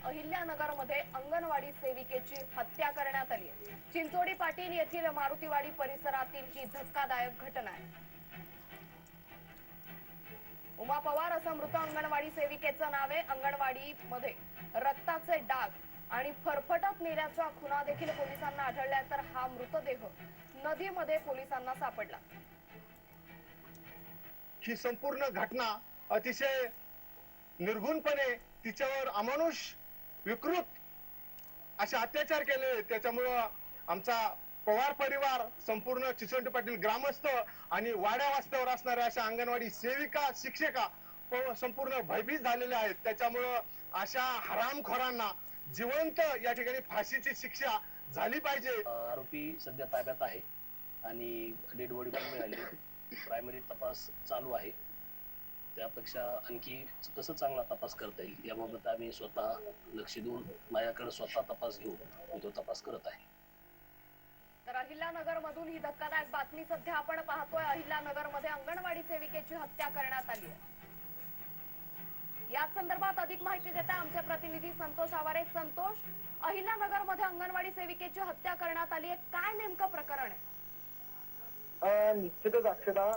अहिल्यानगर मध्ये अंगणवाडी सेविकेची हत्या करण्यात आली आहे। चिंचोडी पाटील येथील मारुतीवाडी परिसरातील ही धक्कादायक घटना आहे। उमा पवार असं मृत अंगणवाडी सेविकेचं नाव आहे। अंगणवाडी मध्ये रक्ताचे डाग आणि फरफटत मेल्याच्या खुणा देखील पोलिसांना आढळल्या, तर हा मृतदेह नदीमध्ये पोलिसांना सापडला। ही संपूर्ण घटना अतिशय निर्गुणपणे तिच्यावर अमानुष विकृत असे अत्याचार केले। त्याच्यामुळे आमचा पवार परिवार, संपूर्ण चिचोंडी पाटील ग्रामस्थ आणि वाड्या वास्तवर असणाऱ्या अशा अंगणवाडी सेविका, शिक्षिका संपूर्ण भयभीत झालेले आहेत। त्याच्यामुळे अशा हरामखोरांना जिवंत या ठिकाणी फाशीची शिक्षा झाली पाहिजे। आरोपी सध्या ताब्यात आहे आणि डेड बॉडी पण मिळाली। प्रायमरी तपास चालू आहे, त्यापेक्षा आणखी कसं चांगला तपास करता येईल याबाबत आम्ही स्वतः लक्ष देऊन माझ्याकडे स्वतः तपास घेऊन मी तो तपास करत आहे। तर अहिल्यानगर मधून ही धक्कादायक बातमी सध्या आपण पाहतोय। अहिल्यानगर मध्ये अंगणवाडी सेविकेची हत्या करण्यात आली आहे। याच संदर्भात अधिक माहिती देत आहे आमचे प्रतिनिधी संतोष आवारे। संतोष, अहिल्यानगर मध्ये अंगणवाडी सेविकेची हत्या करण्यात आली आहे, काय नेमकं प्रकरण आहे? निश्चितच अक्षदा,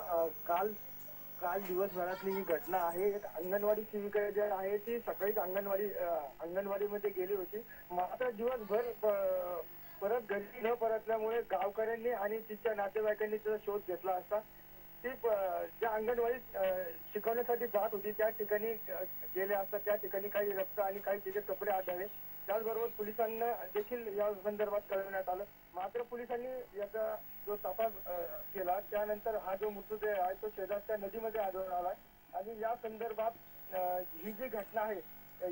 काल दिवसभरातली ही घटना आहे। एक अंगणवाडी सेविका जी आहे ती सकाळीच अंगणवाडीमध्ये गेली होती, मात्र दिवसभर परत घरी न परतल्यामुळे गावकऱ्यांनी आणि तिच्या नातेवाईकांनी तिचा शोध घेतला असता ती ज्या अंगणवाडीत शिकवण्यासाठी जात होती त्या ठिकाणी गेले असता त्या ठिकाणी काही रक्त आणि काही तिचे कपडे आढळले। त्याचबरोबर पोलिसांना देखील या संदर्भात कळवण्यात आलं, मात्र पोलिसांनी याचा जो तपास केला त्यानंतर हा जो मृतदेह आहे तो शेजारच्या नदीमध्ये आढळून आलाय। आणि या संदर्भात ही जी घटना आहे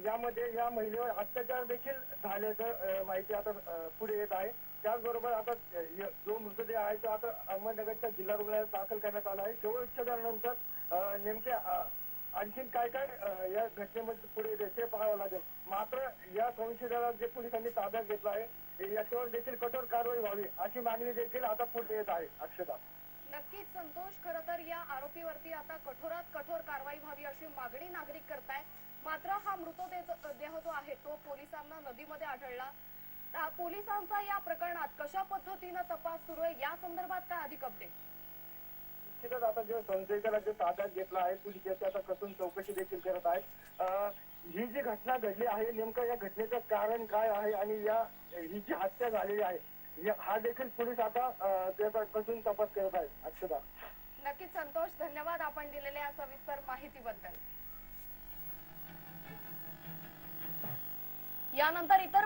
यामध्ये या महिलेवर अत्याचार देखील झाल्याचं माहिती आता पुढे येत आहे। त्याचबरोबर आता जो मृतदेह आहे तो आता अहमदनगरच्या जिल्हा रुग्णालयात दाखल करण्यात आला आहे। शवविच्छेदनानंतर नेमके आणखीन काय या घटनेमध्ये पुढे येते ते पाहावं लागेल। मात्र या संशयिताला जे पोलिसांनी ताब्यात घेतला आहे याच्यावर देखील कठोर कारवाई व्हावी अशी मागणी देखील आता पुढे येत आहे। अक्षता, नक्कीच संतोष, खरं तर या आरोपीवरती आता कठोरात कठोर कारवाई व्हावी अशी मागणी नागरिक करतायत। मात्र हा मृतदेह जो आहे तो पोलिसांना नदीमध्ये आढळला। पोलिसांचा या प्रकरणात कशा पद्धतीने तपास सुरू आहे या संदर्भात काय अधिक अपडेट? निश्चितच आता जो संशयिताला जो ताब्यात घेतला आहे पोलीस याची आता कसून चौकशी देखील करत आहेत। ही जी घटना घडली आहे नेमकं या घटनेचं कारण काय आहे आणि ही जी हत्या झालेली आहे हा देखील पोलीस आता त्याचा कसून तपास करत आहेत। अक्षता, नक्कीच संतोष, धन्यवाद आपण दिलेल्या या सविस्तर माहितीबद्दल। यानंतर इतर